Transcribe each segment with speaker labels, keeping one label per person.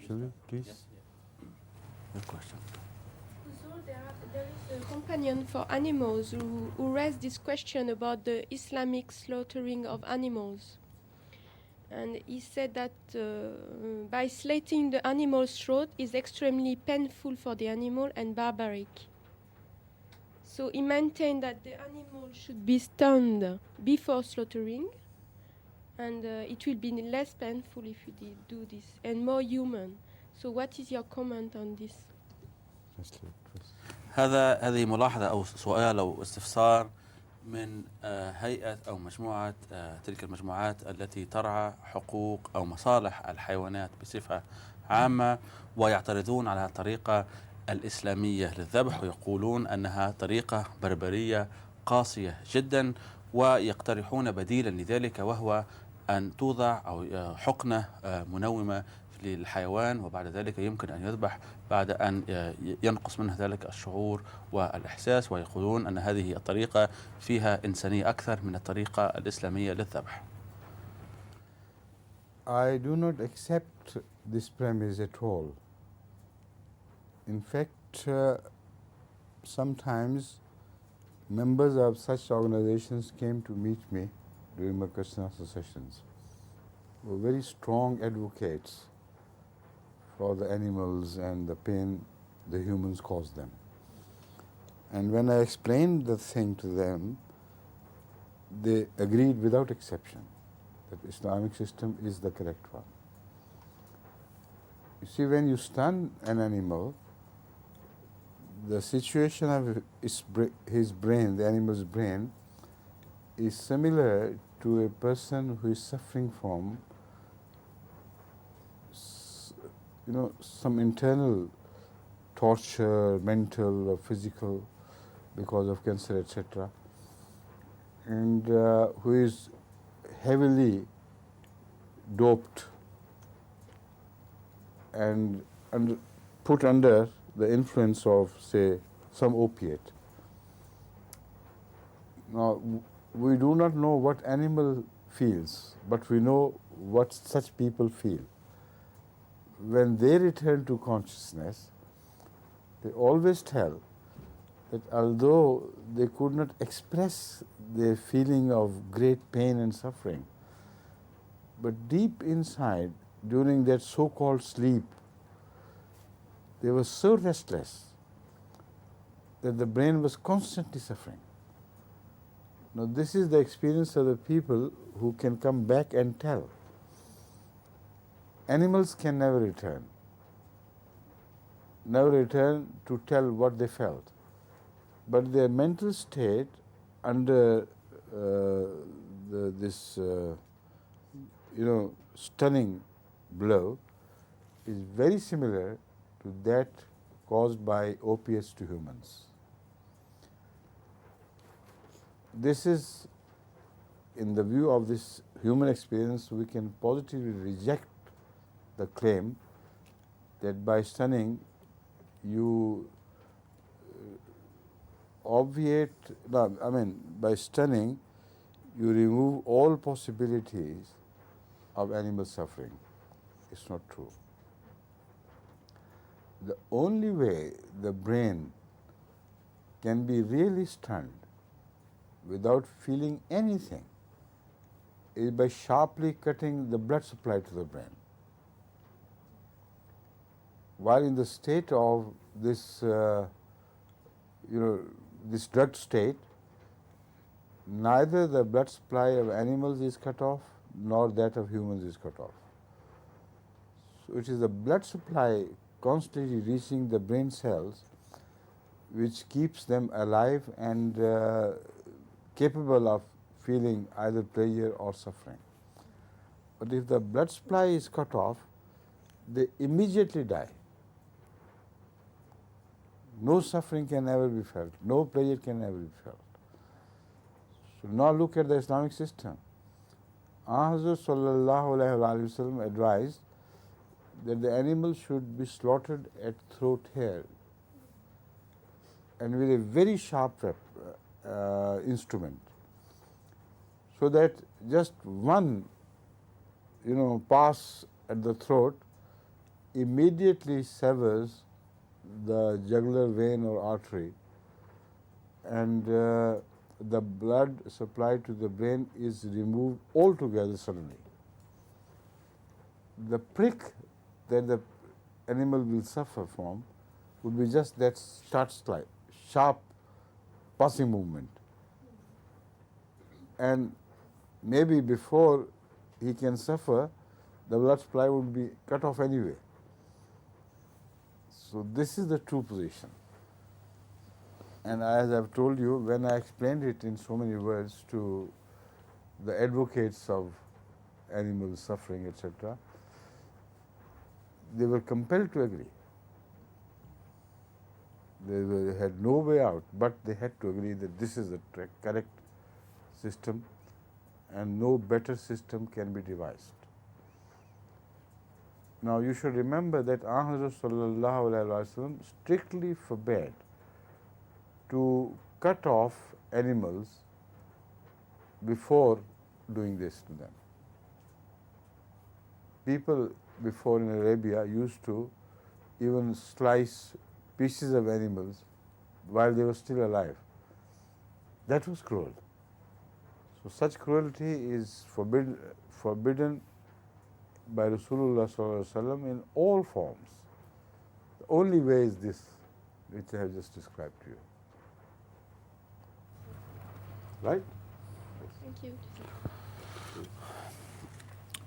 Speaker 1: Shall we please? Good question.
Speaker 2: So there is a companion for animals who raised this question about the Islamic slaughtering of animals. And he said that by slitting the animal's throat is extremely painful for the animal and barbaric. So he maintained that the animal should be stunned before slaughtering, and it will be less painful if you do this, and more human. So what is your comment on this?
Speaker 1: هذه ملاحظة أو سؤال أو استفسار من هيئة أو مجموعة تلك المجموعات التي ترعى حقوق أو مصالح الحيوانات بصفة عامة، ويعترضون على الطريقة الإسلامية للذبح ويقولون أنها طريقة بربرية قاسية جدا، ويقترحون بديلا لذلك وهو أن توضع أو حقنة منومة للحيوان، وبعد ذلك يمكن أن يذبح بعد أن ينقص منه ذلك الشعور والإحساس، ويقولون أن هذه الطريقة فيها إنسانية أكثر من الطريقة الإسلامية للذبح.
Speaker 3: I do not accept this premise at all. In fact, sometimes members of such organizations came to meet me during my question answer sessions. Were very strong advocates for the animals and the pain the humans cause them. And when I explained the thing to them, they agreed without exception that the Islamic system is the correct one. You see, when you stun an animal, the situation of his brain, the animal's brain, is similar to a person who is suffering from some internal torture, mental or physical, because of cancer, etc., and who is heavily doped and put under the influence of, say, some opiate. Now, we do not know what animal feels, but we know what such people feel. When they return to consciousness, they always tell that although they could not express their feeling of great pain and suffering, but deep inside, during that so-called sleep, they were so restless that the brain was constantly suffering. Now, this is the experience of the people who can come back and tell. Animals can never return to tell what they felt. But their mental state under this stunning blow is very similar to that caused by opiates to humans. This is, in the view of this human experience, we can positively reject the claim that by stunning you by stunning you remove all possibilities of animal suffering. It's not true. The only way the brain can be really stunned without feeling anything is by sharply cutting the blood supply to the brain. While in the state of this, this drugged state, neither the blood supply of animals is cut off nor that of humans is cut off. So it is the blood supply constantly reaching the brain cells which keeps them alive and capable of feeling either pleasure or suffering. But if the blood supply is cut off, they immediately die. No suffering can ever be felt, no pleasure can ever be felt. So now look at the Islamic system. Hazrat sallallahu alaihi wasallam advised that the animal should be slaughtered at throat hair and with a very sharp instrument, so that just one pass at the throat immediately severs the jugular vein or artery, and the blood supply to the brain is removed altogether suddenly. The prick that the animal will suffer from would be just that sharp passing movement. And maybe before he can suffer, the blood supply would be cut off anyway. So this is the true position. And as I've told you, when I explained it in so many words to the advocates of animal suffering, etc., they were compelled to agree. They had no way out, but they had to agree that this is the correct system and no better system can be devised. Now you should remember that Hazrat Sallallahu Alaihi Wasallam strictly forbade to cut off animals before doing this to them. People before in Arabia used to even slice pieces of animals while they were still alive. That was cruel. So such cruelty is forbidden by Rasulullah Sallallahu Alaihi Wasallam in all forms. The only way is this, which I have just described to you. Right?
Speaker 2: Thank you.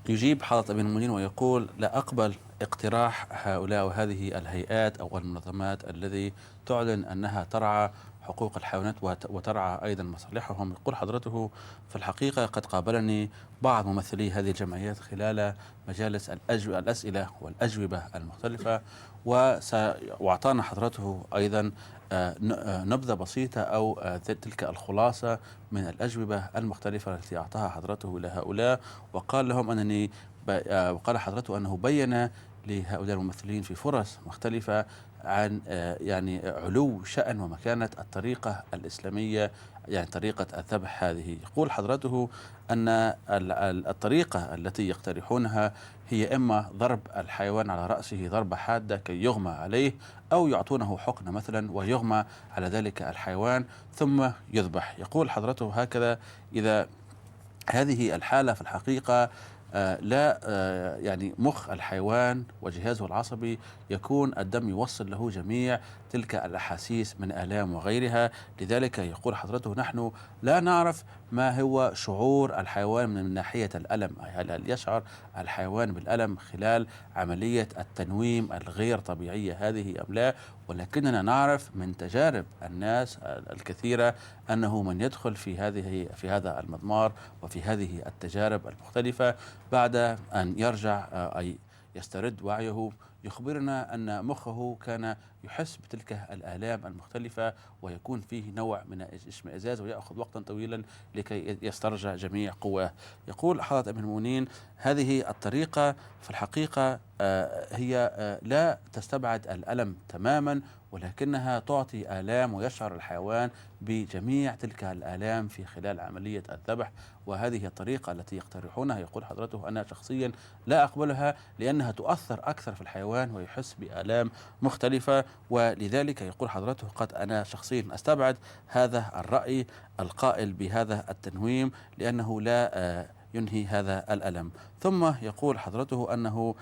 Speaker 1: يجيب حضرة أمير المؤمنين ويقول: لا أقبل اقتراح هؤلاء وهذه الهيئات أو المنظمات الذي تعلن أنها ترعى حقوق الحيوانات وترعى أيضا مصالحهم. يقول حضرته: في الحقيقة قد قابلني بعض ممثلي هذه الجمعيات خلال مجالس الأسئلة والأجوبة المختلفة، وأعطانا حضرته أيضا نبذة بسيطة أو تلك الخلاصة من الأجوبة المختلفة التي أعطاها حضرته لهؤلاء، وقال لهم أنني وقال حضرته أنه بين لهؤلاء الممثلين في فرص مختلفة عن يعني علو شأن ومكانة الطريقة الإسلامية، يعني طريقة الذبح هذه. يقول حضرته أن الطريقة التي يقترحونها هي إما ضرب الحيوان على رأسه ضربة حادة كي يغمى عليه، أو يعطونه حقنة مثلا ويغمى على ذلك الحيوان ثم يذبح. يقول حضرته هكذا: إذا هذه الحالة في الحقيقة لا يعني مخ الحيوان وجهازه العصبي يكون الدم يوصل له جميع تلك الأحاسيس من آلام وغيرها، لذلك يقول حضرته نحن لا نعرف ما هو شعور الحيوان من ناحية الألم، هل يشعر الحيوان بالألم خلال عملية التنويم الغير طبيعية هذه أم لا، ولكننا نعرف من تجارب الناس الكثيرة أنه من يدخل في هذا المضمار وفي هذه التجارب المختلفة بعد أن يرجع أي يسترد وعيه يخبرنا أن مخه كان يحس بتلك الآلام المختلفة ويكون فيه نوع من الاشمئزاز ويأخذ وقتا طويلا لكي يسترجع جميع قواه. يقول حضرة أمير المؤمنين: هذه الطريقة في الحقيقة هي لا تستبعد الألم تماما، ولكنها تعطي آلام ويشعر الحيوان بجميع تلك الآلام في خلال عملية الذبح، وهذه الطريقة التي يقترحونها يقول حضرته أنا شخصيا لا أقبلها، لأنها تؤثر أكثر في الحيوان ويحس بآلام مختلفة، ولذلك يقول حضرته قد أنا شخصيا أستبعد هذا الرأي القائل بهذا التنويم لأنه لا ينهي هذا الألم. ثم يقول حضرته أنه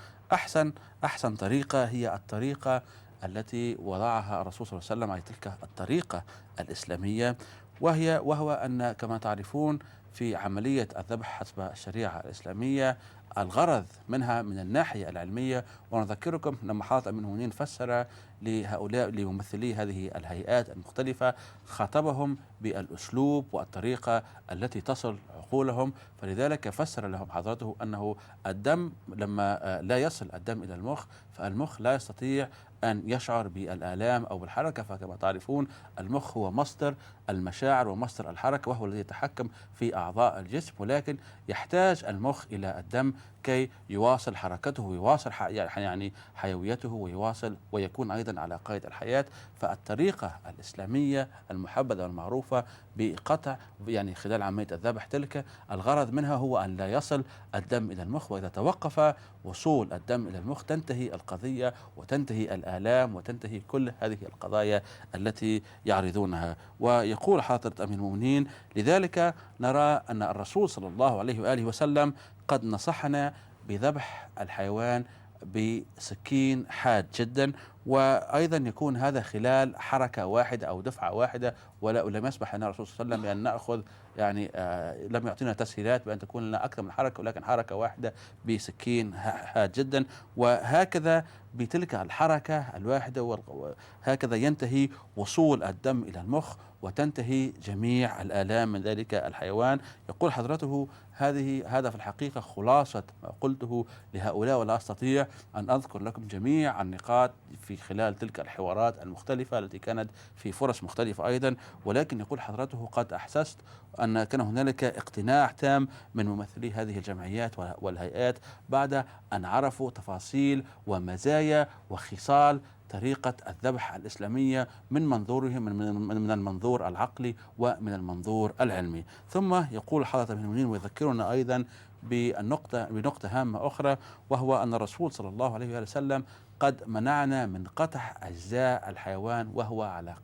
Speaker 1: أحسن طريقة هي الطريقة التي وضعها الرسول صلى الله عليه وسلم، أي تلك الطريقة الإسلامية، وهو أن كما تعرفون في عملية الذبح حسب الشريعة الإسلامية الغرض منها من الناحية العلمية، ونذكركم لما حضرة أمير المؤمنين فسر لهؤلاء لممثلي هذه الهيئات المختلفة خاطبهم بالأسلوب والطريقة التي تصل عقولهم، فلذلك فسر لهم حضرته أنه الدم لما لا يصل الدم إلى المخ فالمخ لا يستطيع أن يشعر بالآلام أو بالحركة، فكما تعرفون المخ هو مصدر المشاعر ومصدر الحركة وهو الذي يتحكم في أعضاء الجسم، ولكن يحتاج المخ إلى الدم كي يواصل حركته ويواصل يعني حيويته ويواصل ويكون أيضا أيضا على قيد الحياة. فالطريقة الإسلامية المحبذة والمعروفة بقطع يعني خلال عملية الذبح تلك الغرض منها هو أن لا يصل الدم إلى المخ، وإذا توقف وصول الدم إلى المخ تنتهي القضية وتنتهي الآلام وتنتهي كل هذه القضايا التي يعرضونها. ويقول حضرة أمير المؤمنين: لذلك نرى أن الرسول صلى الله عليه وآله وسلم قد نصحنا بذبح الحيوان بسكين حاد جدا، وأيضا يكون هذا خلال حركة واحدة أو دفعة واحدة، ولم يسمح لنا الرسول صلى الله عليه وسلم بأن نأخذ يعني لم يعطينا تسهيلات بأن تكون لنا أكثر من حركة، ولكن حركة واحدة بسكين حاد جدا. وهكذا بتلك الحركة الواحدة هكذا ينتهي وصول الدم إلى المخ وتنتهي جميع الآلام من ذلك الحيوان. يقول حضرته: هذا في الحقيقة خلاصة ما قلته لهؤلاء، ولا أستطيع أن أذكر لكم جميع النقاط في خلال تلك الحوارات المختلفة التي كانت في فرص مختلفة أيضا. ولكن يقول حضرته: قد أحسست أن كان هنالك اقتناع تام من ممثلي هذه الجمعيات والهيئات بعد أن عرفوا تفاصيل ومزايا وخصال طريقة الذبح الإسلامية من منظورهم من المنظور العقلي ومن المنظور العلمي. ثم يقول حضرة ابن المؤمنين ويذكرنا أيضا بنقطة هامة أخرى، وهو أن الرسول صلى الله عليه وآله وسلم قد منعنا من قطع أجزاء الحيوان وهو على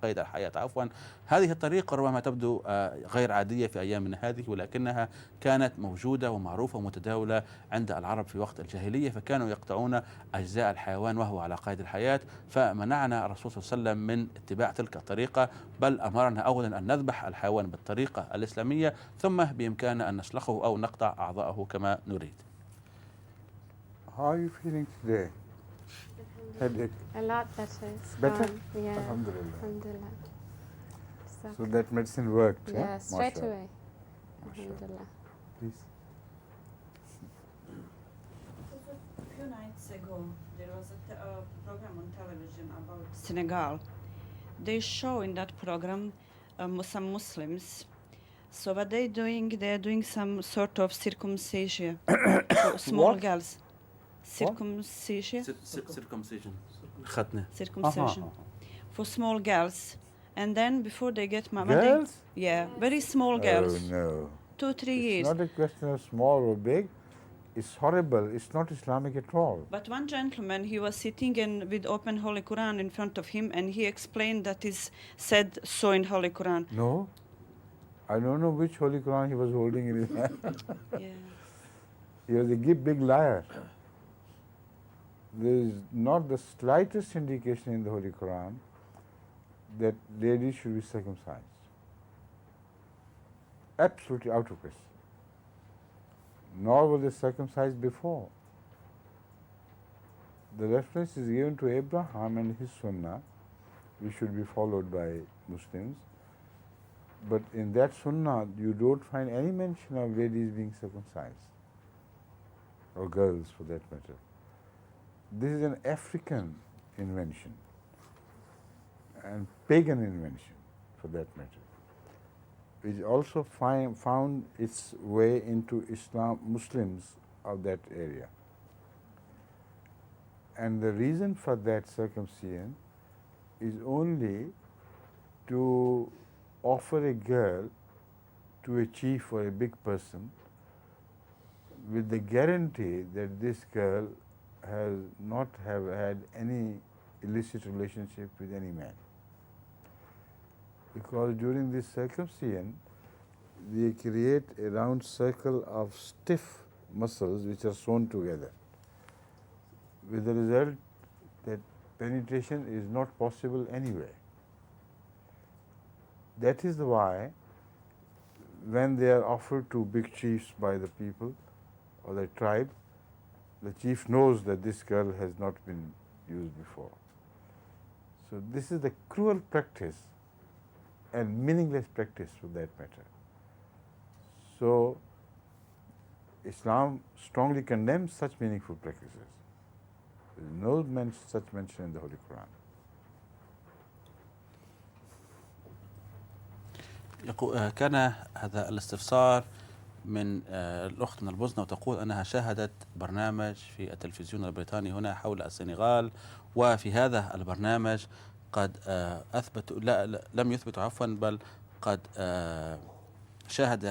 Speaker 1: قيد الحياة عفوا. هذه الطريقة ربما تبدو غير عادية في أيامنا هذه، ولكنها كانت موجودة ومعروفة ومتداولة عند العرب في وقت الجاهلية، فكانوا يقطعون أجزاء الحيوان وهو على قيد الحياة. فمنعنا الرسول صلى الله عليه وسلم من اتباع تلك الطريقة، بل أمرنا أولا أن نذبح الحيوان بالطريقة الإسلامية، ثم بإمكاننا أن نسلخه أو نقطع أعضاءه كما نريد.
Speaker 3: How are you feeling today? Headache?
Speaker 4: A lot better. It's
Speaker 3: Better?
Speaker 4: gone. Yeah.
Speaker 3: Alhamdulillah.
Speaker 4: Alhamdulillah.
Speaker 3: So that medicine worked,
Speaker 4: yeah, straight
Speaker 3: Mashallah.
Speaker 4: away. Alhamdulillah.
Speaker 3: Please.
Speaker 5: A few nights ago, there was a program on television about Senegal. They show in that program some Muslims. So what they're doing some sort of circumcision for small
Speaker 3: What?
Speaker 5: girls. Circumcision.
Speaker 1: Circumcision. ختنة.
Speaker 5: Circumcision for small girls. And then before they get married,
Speaker 3: Girls?
Speaker 5: yeah, very small girls,
Speaker 3: Oh, no.
Speaker 5: 2-3
Speaker 3: It's
Speaker 5: years.
Speaker 3: not a question of small or big. It's horrible. It's not Islamic at all.
Speaker 5: But one gentleman, he was sitting with open Holy Quran in front of him, and he explained that is said so in Holy Quran.
Speaker 3: No. I don't know which Holy Quran he was holding in his hand.
Speaker 5: Yeah.
Speaker 3: He was a big liar. There is not the slightest indication in the Holy Quran that ladies should be circumcised. Absolutely out of question. Nor were they circumcised before. The reference is given to Abraham and his Sunnah, which should be followed by Muslims. But in that Sunnah, you don't find any mention of ladies being circumcised, or girls for that matter. This is an African invention and pagan invention for that matter, which also found its way into Muslims of that area. And the reason for that circumcision is only to offer a girl to a chief or a big person with the guarantee that this girl has not have had any illicit relationship with any man. Because during this circumcision, they create a round circle of stiff muscles which are sewn together, with the result that penetration is not possible anywhere. That is why when they are offered to big chiefs by the people or the tribe, the chief knows that this girl has not been used before. So this is the cruel practice and meaningless practice for that matter. So Islam strongly condemns such meaningful practices. There is no such mention in the Holy Quran.
Speaker 1: كان هذا الاستفسار من الأخت من البوسنة، وتقول أنها شاهدت برنامج في التلفزيون البريطاني هنا حول السنغال، وفي هذا البرنامج قد أثبتوا لم يثبتوا عفوا، بل قد شاهد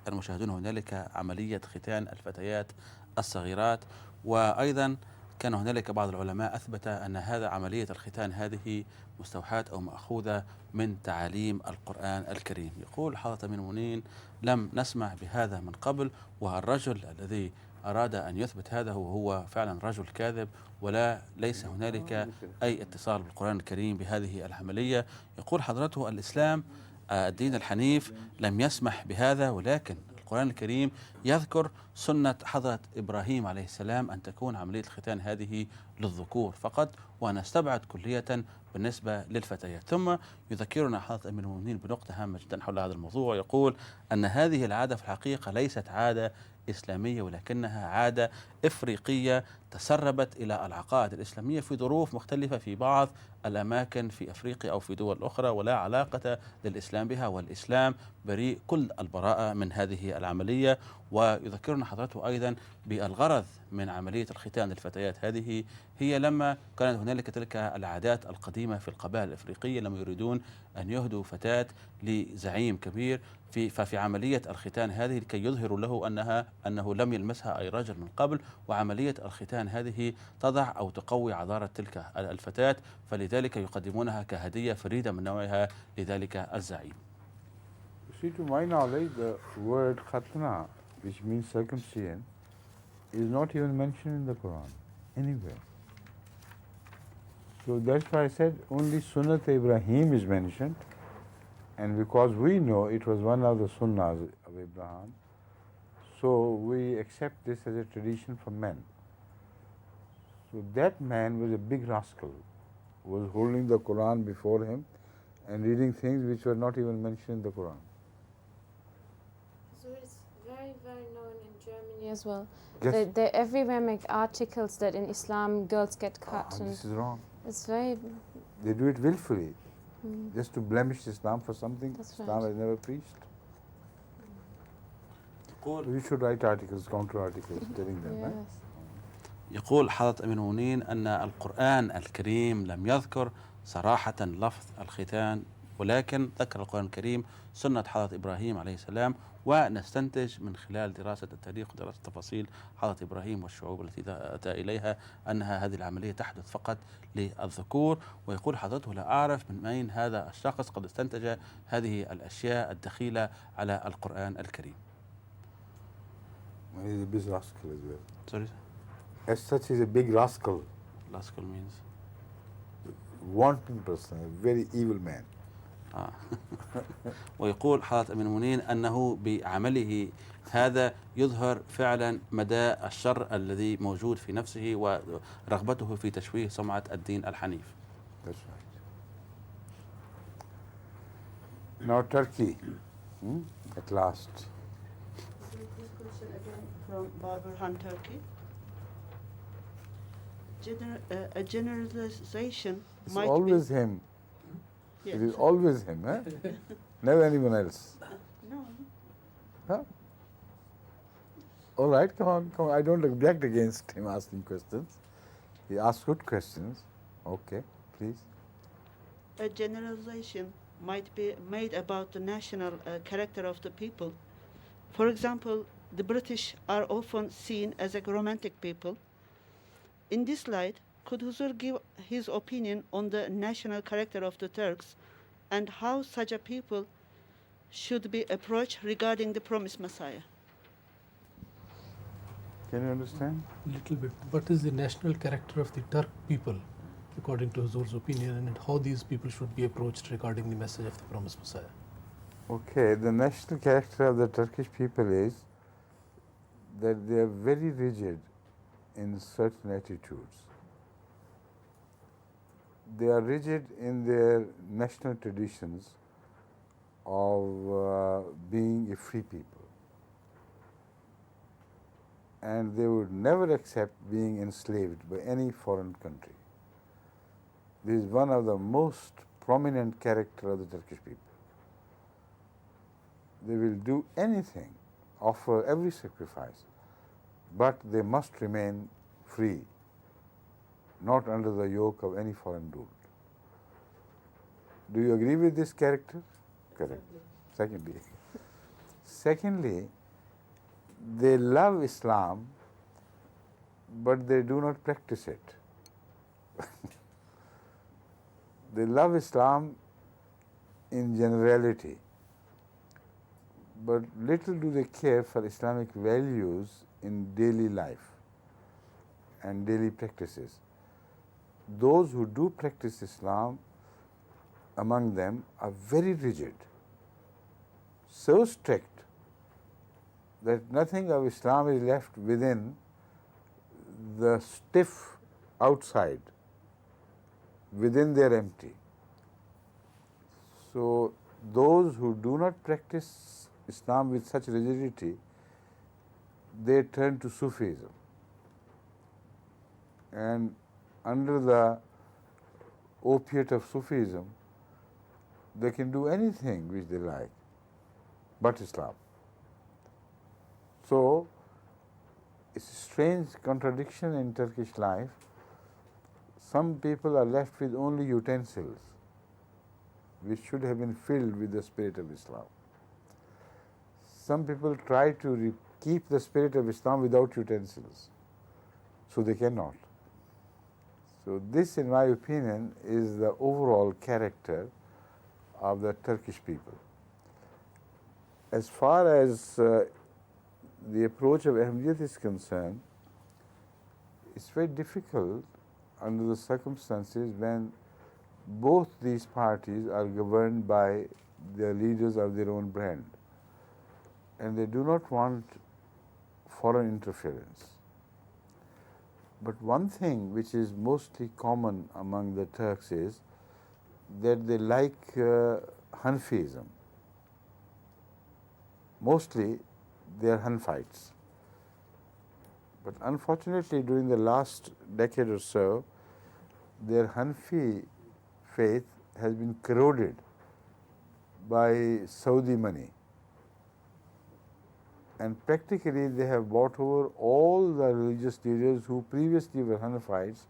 Speaker 1: المشاهدون هنالك عملية ختان الفتيات الصغيرات. وأيضا كان هنالك بعض العلماء أثبت أن هذا عملية الختان هذه مستوحاة أو مأخوذة من تعاليم القرآن الكريم. يقول حضرة أمير المؤمنين لم نسمع بهذا من قبل، والرجل الذي أراد أن يثبت هذا هو فعلا رجل كاذب، ولا ليس هنالك أي اتصال بالقرآن الكريم بهذه العملية. يقول حضرته الإسلام الدين الحنيف لم يسمح بهذا، ولكن القرآن الكريم يذكر سنة حضرة إبراهيم عليه السلام أن تكون عملية الختان هذه للذكور فقط، ونستبعد كلية بالنسبة للفتيات. ثم يذكرنا حضرة أمير المؤمنين بنقطة هامة جدا حول هذا الموضوع، يقول أن هذه العادة في الحقيقة ليست عادة إسلامية، ولكنها عادة إفريقية تسربت إلى العقائد الإسلامية في ظروف مختلفة في بعض الأماكن في أفريقيا أو في دول أخرى، ولا علاقة للإسلام بها، والإسلام بريء كل البراءة من هذه العملية. ويذكرنا حضرته أيضا بالغرض من عملية الختان للفتيات هذه هي لما كانت هنالك تلك العادات القديمة في القبائل الإفريقية، لما يريدون أن يهدوا فتاة لزعيم كبير ففي عملية الختان هذه لكي يظهروا له أنه لم يلمسها أي رجل من قبل، وعملية الختان هذه تضع أو تقوي عذارة تلك الفتاة، فلذلك يقدمونها كهدية فريدة من نوعها لذلك الزعيم.
Speaker 3: See, to my knowledge, the word khatna, which means circumcision, is not even mentioned in the Quran anywhere. So that's why I said only Sunnat Ibrahim is mentioned, and because we know it was one of the Sunnahs of Abraham, so we accept this as a tradition for men. So that man was a big rascal, was holding the Quran before him and reading things which were not even mentioned in the Quran.
Speaker 4: So it's very, very known in Germany as well.
Speaker 3: Yes.
Speaker 4: They everywhere make articles that in Islam girls get cut. And
Speaker 3: This is wrong.
Speaker 4: it's very...
Speaker 3: They do it willfully, just to blemish Islam for something
Speaker 4: That's
Speaker 3: Islam
Speaker 4: right.
Speaker 3: has never preached. We should write articles, counter articles, telling them.
Speaker 4: Yes.
Speaker 1: يقول حضرة أمير المؤمنين أن القرآن الكريم لم يذكر صراحة لفظ الختان، ولكن ذكر القرآن الكريم سنة حضرة إبراهيم عليه السلام، ونستنتج من خلال دراسة التاريخ ودراسة تفاصيل حضرة إبراهيم والشعوب التي أتى إليها أنها هذه العملية تحدث فقط للذكور. ويقول حضرته لا أعرف من أين هذا الشخص قد استنتج هذه الأشياء الدخيلة على القرآن الكريم.
Speaker 3: He's a big rascal as well.
Speaker 1: Sorry?
Speaker 3: As such, he's a big rascal,
Speaker 1: Rascal means?
Speaker 3: wanton person, a very evil man.
Speaker 1: ويقول حضرة أمير المؤمنين أنه بعمله هذا يظهر فعلا مدى الشر الذي موجود في نفسه ورغبته في تشويه سمعة الدين الحنيف.
Speaker 3: That's right. Now Turkey, at last.
Speaker 5: This question again from Barberhan, Turkey. A generalization
Speaker 3: It's
Speaker 5: might
Speaker 3: always
Speaker 5: be...
Speaker 3: him.
Speaker 5: Yes.
Speaker 3: It is always him, eh? Never anyone else.
Speaker 5: No.
Speaker 3: Huh? All right, come on. I don't object against him asking questions. He asks good questions. Okay, please.
Speaker 5: A generalization might be made about the national character of the people. For example, the British are often seen as a romantic people. In this light, could Huzur give his opinion on the national character of the Turks and how such a people should be approached regarding the promised Messiah?
Speaker 3: Can you understand?
Speaker 6: A little bit. What is the national character of the Turk people, according to Huzur's opinion, and how these people should be approached regarding the message of the promised Messiah?
Speaker 3: Okay, the national character of the Turkish people is that they are very rigid in certain attitudes. They are rigid in their national traditions of being a free people. And they would never accept being enslaved by any foreign country. This is one of the most prominent character of the Turkish people. They will do anything offer every sacrifice, but they must remain free, not under the yoke of any foreign rule. Do you agree with this character? Correct. Secondly, they love Islam, but they do not practice it. They love Islam in generality, but little do they care for Islamic values in daily life and daily practices. Those who do practice Islam among them are very rigid, so strict that nothing of Islam is left within the stiff outside, within they are empty. So those who do not practice Islam with such rigidity, they turn to Sufism. And under the opiate of Sufism, they can do anything which they like, but Islam. So it's a strange contradiction in Turkish life. Some people are left with only utensils, which should have been filled with the spirit of Islam. Some people try to keep the spirit of Islam without utensils, so they cannot. So this, in my opinion, is the overall character of the Turkish people. As far as the approach of Ahmadiyyat is concerned, it's very difficult under the circumstances when both these parties are governed by the leaders of their own brand, and they do not want foreign interference. But one thing which is mostly common among the Turks is that they like Hanfism. Mostly they are Hanfites. But unfortunately, during the last decade or so, their Hanfi faith has been corroded by Saudi money. And practically they have bought over all the religious leaders who previously were Hanafites,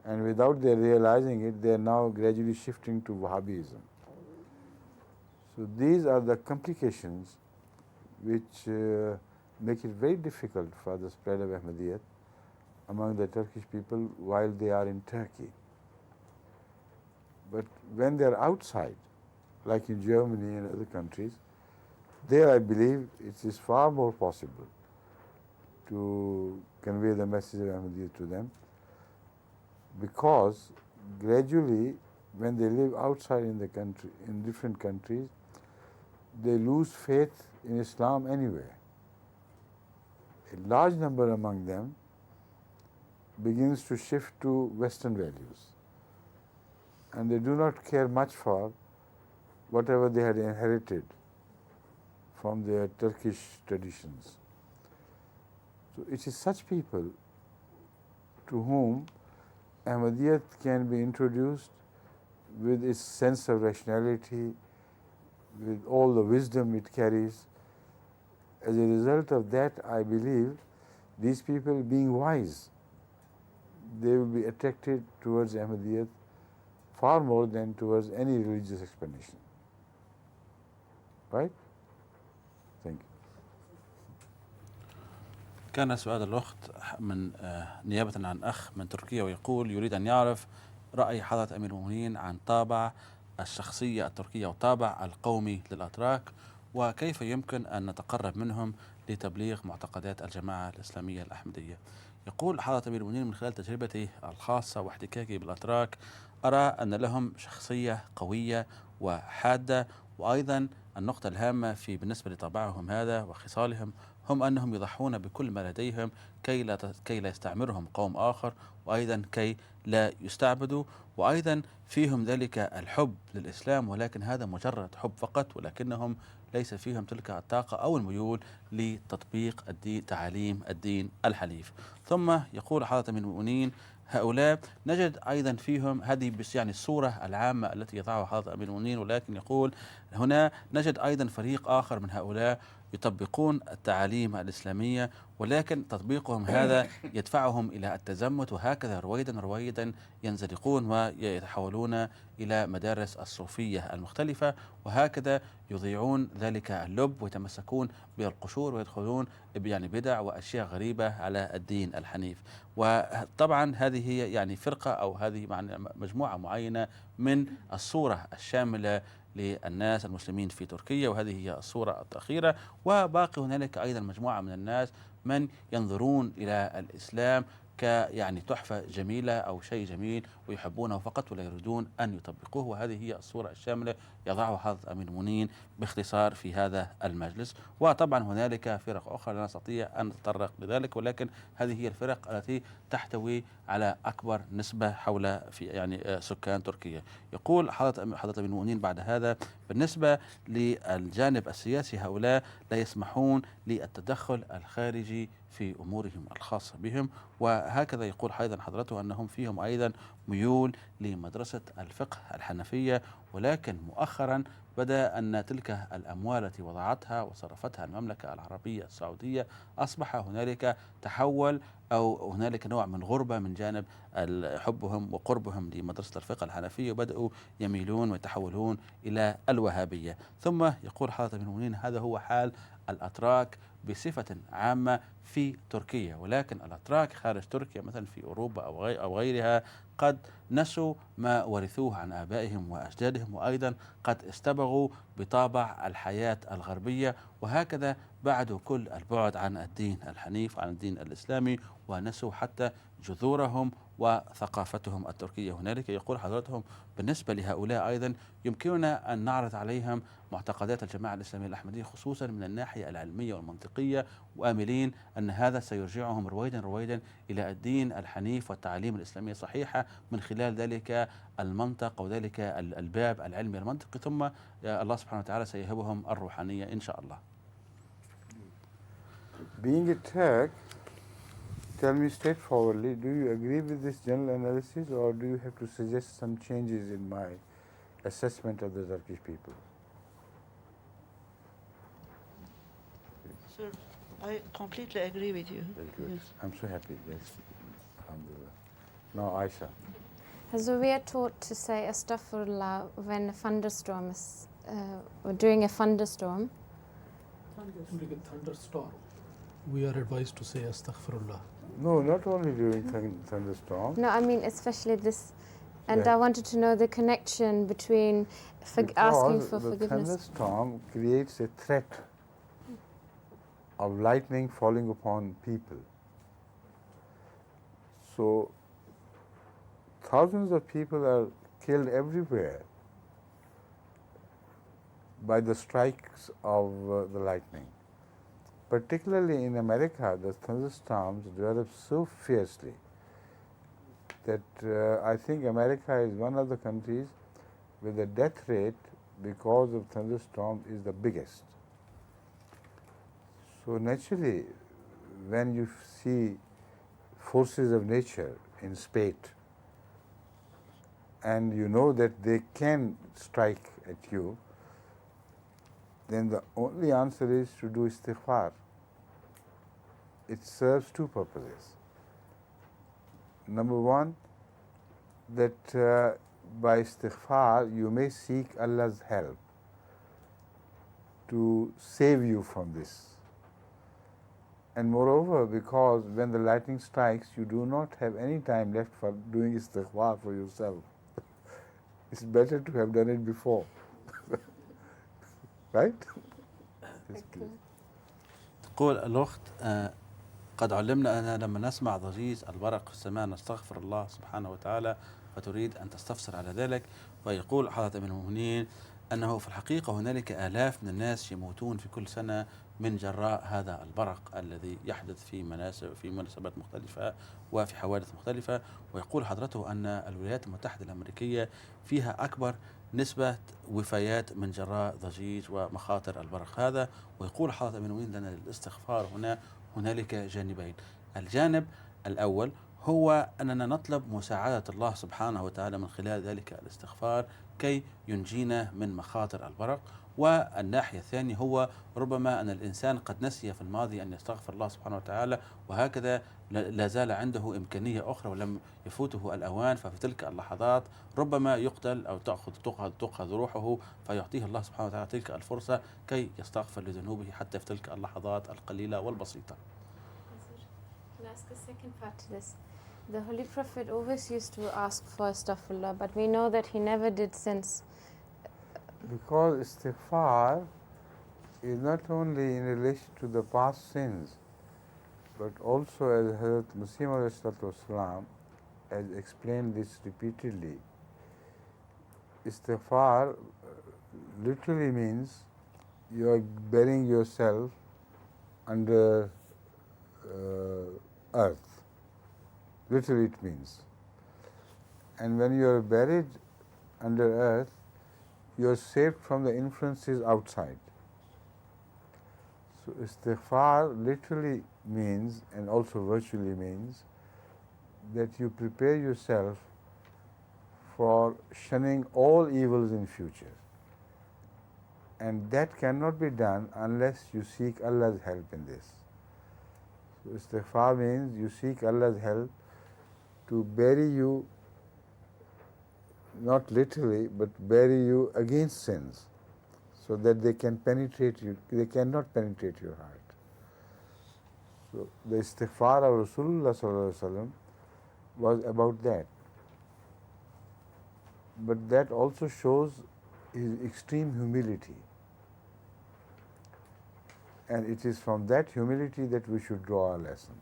Speaker 3: and without their realizing it, they are now gradually shifting to Wahhabism. So these are the complications which make it very difficult for the spread of Ahmadiyyat among the Turkish people while they are in Turkey. But when they are outside, like in Germany and other countries, there I believe it is far more possible to convey the message of Ahmadiyyat to them, because gradually when they live outside in the country, in different countries, they lose faith in Islam anyway. A large number among them begins to shift to Western values, and they do not care much for whatever they had inherited from their Turkish traditions. So it is such people to whom Ahmadiyyat can be introduced with its sense of rationality, with all the wisdom it carries. As a result of that, I believe these people, being wise, they will be attracted towards Ahmadiyyat far more than towards any religious explanation. Right? Thank you.
Speaker 1: كان سؤال الأخت من نيابة عن أخ من تركيا، ويقول يريد أن يعرف رأي حضرة أمير المؤمنين عن طابع الشخصية التركية وطابع القومي للأتراك، وكيف يمكن أن نتقرب منهم لتبليغ معتقدات الجماعة الإسلامية الأحمدية. يقول حضرة أمير المؤمنين: من خلال تجربتي الخاصة واحتكاكي بالأتراك أرى أن لهم شخصية قوية وحادة، وأيضا النقطة الهامة بالنسبة لطبعهم هذا وخصالهم هم أنهم يضحون بكل ما لديهم كي لا يستعمرهم قوم آخر، وأيضا كي لا يستعبدوا، وأيضا فيهم ذلك الحب للإسلام، ولكن هذا مجرد حب فقط، ولكنهم ليس فيهم تلك الطاقة أو الميول لتطبيق تعاليم الدين الحنيف. ثم يقول حضرة أمير المؤمنين: هؤلاء نجد أيضا فيهم هذه بس يعني الصورة العامة التي يضعها حضرة أمير المؤمنين، ولكن يقول هنا نجد أيضا فريق آخر من هؤلاء يطبقون التعاليم الإسلامية، ولكن تطبيقهم هذا يدفعهم إلى التزمت، وهكذا رويدا رويدا ينزلقون ويتحولون إلى مدارس الصوفية المختلفة، وهكذا يضيعون ذلك اللب ويتمسكون بالقشور ويدخلون يعني بدع وأشياء غريبة على الدين الحنيف. وطبعا هذه هي يعني فرقة أو هذه مجموعة معينة من الصورة الشاملة للناس المسلمين في تركيا، وهذه هي الصورة الأخيرة. وباقي هنالك أيضا مجموعة من الناس من ينظرون إلى الإسلام يعني تحفة جميلة أو شيء جميل ويحبونه فقط ولا يريدون أن يطبقوه، وهذه هي الصورة الشاملة يضعها حضرة أمير المؤمنين باختصار في هذا المجلس. وطبعا هنالك فرق أخرى لا نستطيع أن نتطرق لذلك، ولكن هذه هي الفرق التي تحتوي على أكبر نسبة حول في يعني سكان تركيا. يقول حضرة أمير المؤمنين بعد هذا: بالنسبة للجانب السياسي هؤلاء لا يسمحون للتدخل الخارجي في أمورهم الخاصة بهم. وهكذا يقول أيضا حضرته أنهم فيهم أيضا ميول لمدرسة الفقه الحنفية، ولكن مؤخرا بدأ أن تلك الأموال التي وضعتها وصرفتها المملكة العربية السعودية أصبح هنالك تحول أو هنالك نوع من غربة من جانب حبهم وقربهم لمدرسة الفقه الحنفية، وبدأوا يميلون ويتحولون إلى الوهابية. ثم يقول حضرة أمير المؤمنين: هذا هو حال الأتراك بصفة عامة في تركيا، ولكن الأتراك خارج تركيا مثلا في أوروبا أو غيرها قد نسوا ما ورثوه عن آبائهم وأجدادهم، وأيضا قد استبغوا بطابع الحياة الغربية، وهكذا بعدوا كل البعد عن الدين الحنيف وعن الدين الإسلامي، ونسوا حتى جذورهم وثقافتهم التركية. هنالك يقول حضرتهم بالنسبة لهؤلاء أيضا يمكننا أن نعرض عليهم معتقدات الجماعة الإسلامية الأحمدية خصوصا من الناحية العلمية والمنطقية، وآملين أن هذا سيرجعهم رويدا رويدا إلى الدين الحنيف والتعاليم الإسلامية الصحيحة من خلال ذلك المنطق وذلك الباب العلمي المنطقي، ثم الله سبحانه وتعالى سيهبهم الروحانية إن شاء الله.
Speaker 3: Being a Turk, tell me straightforwardly, do you agree with this general analysis, or do you have to suggest some changes in my assessment of the Turkish people?
Speaker 7: Sir, I completely agree with you.
Speaker 3: Very good.
Speaker 7: Yes.
Speaker 3: I'm so happy. Yes. Alhamdulillah. Now, Aisha.
Speaker 4: So we are taught to say astaghfirullah when a thunderstorm is, during a thunderstorm.
Speaker 6: During a thunderstorm, we are advised to say astaghfirullah.
Speaker 3: No, not only during thunderstorm.
Speaker 4: No, I mean especially this, and
Speaker 3: Yeah.
Speaker 4: I wanted to know the connection between asking for
Speaker 3: the
Speaker 4: forgiveness.
Speaker 3: thunderstorm creates a threat of lightning falling upon people. So thousands of people are killed everywhere by the strikes of the lightning. Particularly in America, the thunderstorms develop so fiercely that I think America is one of the countries where the death rate because of thunderstorms is the biggest. So naturally, when you see forces of nature in spate and you know that they can strike at you, then the only answer is to do istighfar. It serves two purposes. Number one, that by istighfar you may seek Allah's help to save you from this. And moreover, because when the lightning strikes, you do not have any time left for doing istighfar for yourself. It's better to have done it before. Right? Yes, please.
Speaker 1: تقول الأخت: قد علمنا أننا لما نسمع ضجيج البرق في السماء نستغفر الله سبحانه وتعالى، فتريد أن تستفسر على ذلك. ويقول حضرة أمير المؤمنين أنه في الحقيقة هنالك آلاف من الناس يموتون في كل سنة من جراء هذا البرق الذي يحدث في مناسبات مختلفة وفي حوادث مختلفة. ويقول حضرته أن الولايات المتحدة الأمريكية فيها أكبر نسبة وفيات من جراء ضجيج ومخاطر البرق هذا. ويقول حضرة أمير المؤمنين لنا للاستغفار هنالك جانبين: الجانب الأول هو أننا نطلب مساعدة الله سبحانه وتعالى من خلال ذلك الاستغفار كي ينجينا من مخاطر البرق. والناحية الثانية هو ربما أن الإنسان قد نسي في الماضي أن يستغفر الله سبحانه وتعالى، وهكذا لا زال عنده إمكانية أخرى ولم يفوته الأوان، ففي تلك اللحظات ربما يقتل أو تؤخذ روحه، فيعطيه الله سبحانه وتعالى تلك الفرصة كي يستغفر لذنوبه حتى في تلك اللحظات القليلة والبسيطة.
Speaker 4: I'll ask a second part to this. The Holy Prophet always used to ask for astaghfirullah, but we know that he never did since.
Speaker 3: Because istighfar is not only in relation to the past sins, but also, as Hazrat Masih ﷺ has explained this repeatedly, istighfar literally means you are burying yourself under earth. Literally it means. And when you are buried under earth, you are saved from the influences outside. So istighfar literally means, and also virtually means, that you prepare yourself for shunning all evils in future. And that cannot be done unless you seek Allah's help in this. So istighfar means you seek Allah's help to bury you, not literally, but bury you against sins, so that they can penetrate you, they cannot penetrate your heart. So the istighfar of Rasulullah sallallahu alaihi wasallam was about that. But that also shows his extreme humility. And it is from that humility that we should draw a lesson.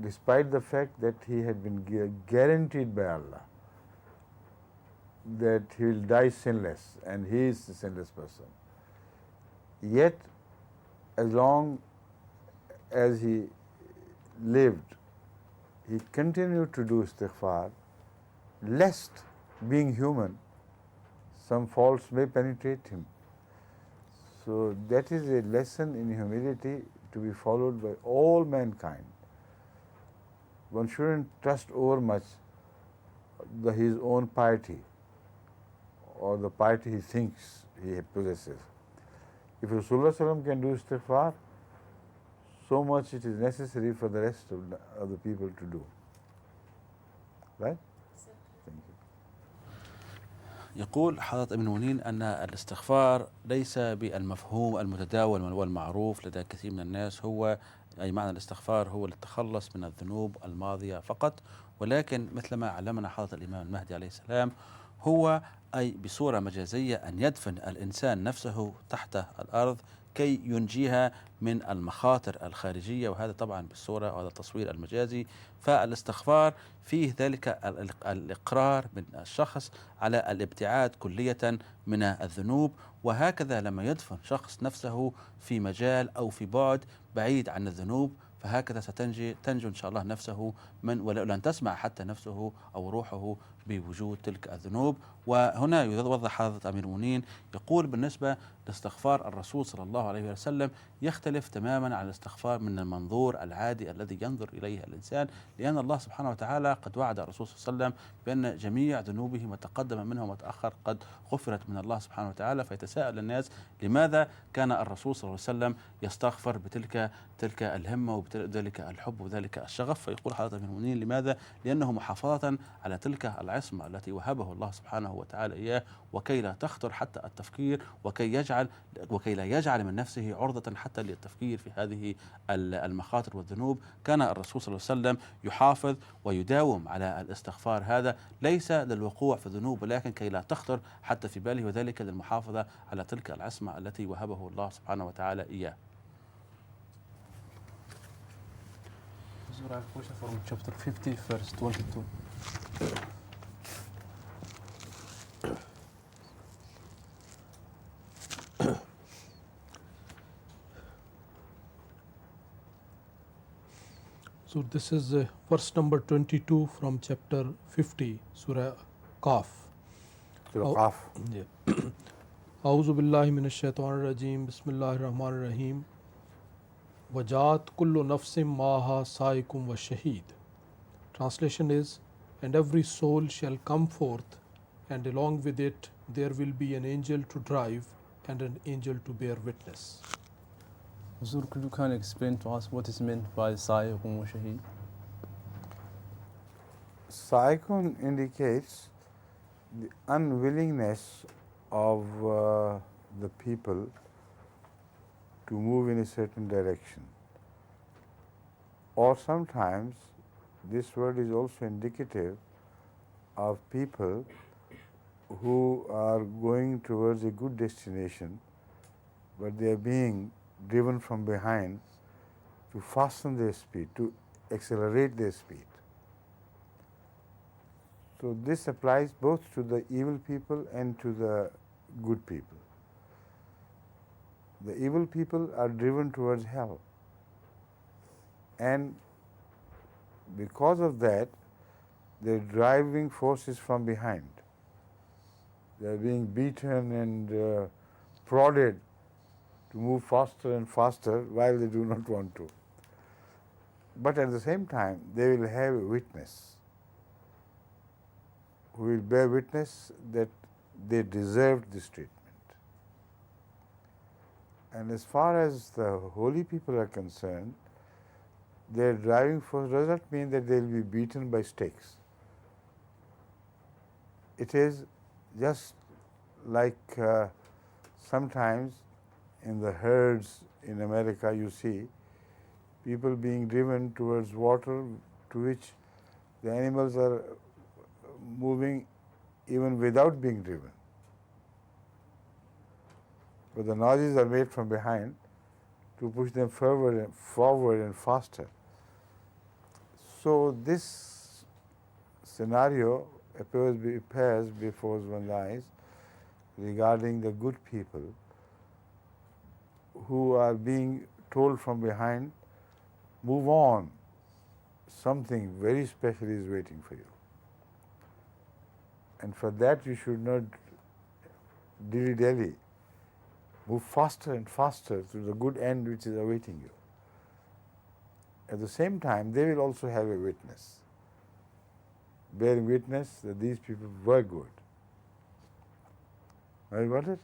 Speaker 3: Despite the fact that he had been guaranteed by Allah that he will die sinless, and he is the sinless person, yet as long as he lived, he continued to do istighfar, lest, being human, some faults may penetrate him. So that is a lesson in humility to be followed by all mankind. One shouldn't trust overmuch his own piety or the piety he thinks he possesses. If Rasulullah can do istighfar, so much it is necessary for the rest of the people to do. Right? Thank you.
Speaker 1: يقول حضرة ابن منين أن الاستغفار ليس بالمفهوم المتداول والمعروف لدى كثير من الناس، هو أي معنى الاستغفار هو للتخلص من الذنوب الماضية فقط، ولكن مثلما علمنا حضرة الإمام المهدي عليه السلام هو أي بصورة مجازية أن يدفن الإنسان نفسه تحت الأرض كي ينجيها من المخاطر الخارجية، وهذا طبعا بالصورة وهذا التصوير المجازي. فالاستغفار فيه ذلك الإقرار من الشخص على الابتعاد كلية من الذنوب، وهكذا لما يدفن شخص نفسه في مجال أو في بعد بعيد عن الذنوب، فهكذا تنجو إن شاء الله نفسه من ولن تسمع حتى نفسه أو روحه بوجود تلك الذنوب. وهنا يوضح حضرة أمير المؤمنين يقول بالنسبة لاستغفار الرسول صلى الله عليه وسلم يختلف تماما عن الاستغفار من المنظور العادي الذي ينظر إليه الإنسان، لأن الله سبحانه وتعالى قد وعد الرسول صلى الله عليه وسلم بأن جميع ذنوبه ما تقدم منها وما تأخر قد غفرت من الله سبحانه وتعالى. فيتساءل الناس لماذا كان الرسول صلى الله عليه وسلم يستغفر بتلك الهمة وبذلك الحب وذلك الشغف؟ فيقول حضرة أمير المؤمنين لماذا؟ لأنه محافظة على تلك العصمة التي وهبه الله سبحانه وتعالى إياه، وكي لا تخطر حتى التفكير، وكي لا يجعل من نفسه عرضة حتى للتفكير في هذه المخاطر والذنوب. كان الرسول صلى الله عليه وسلم يحافظ ويداوم على الاستغفار هذا ليس للوقوع في الذنوب، ولكن كي لا تخطر حتى في باله، وذلك للمحافظة على تلك العصمة التي وهبه الله سبحانه وتعالى إياه.
Speaker 6: From chapter 50, verse 22. So this is verse number 22 from chapter 50, Surah Qaf.
Speaker 3: Surah Qaf.
Speaker 6: Yeah. أعوذ بالله من الشيطان الرجيم بسم الله الرحمن الرحيم وَجَاتْ كُلُّ نَفْسٍ مَّعَهَا سَائِقٌ وَشَهِيدٌ. Translation is, and every soul shall come forth, and along with it there will be an angel to drive and an angel to bear witness.
Speaker 8: Huzur, could you kindly explain to us what is meant by Sa'iqun wa Shaheed?
Speaker 3: Saikun indicates the unwillingness of the people to move in a certain direction. Or sometimes this word is also indicative of people who are going towards a good destination, but they are being driven from behind to fasten their speed, to accelerate their speed. So this applies both to the evil people and to the good people. The evil people are driven towards hell, and because of that, their driving force is from behind. They are being beaten and prodded to move faster and faster while they do not want to. But at the same time, they will have a witness who will bear witness that they deserved this treatment. And as far as the holy people are concerned, their driving force does not mean that they will be beaten by stakes. It is just like sometimes in the herds in America you see people being driven towards water to which the animals are moving even without being driven. But the nozzles are made from behind to push them forward and faster. So this scenario appears before one's eyes regarding the good people who are being told from behind, move on, something very special is waiting for you. And for that you should not dilly-dally. Move faster and faster to the good end which is awaiting you. At the same time, they will also have a witness, bearing witness that these people were good. Have you got it?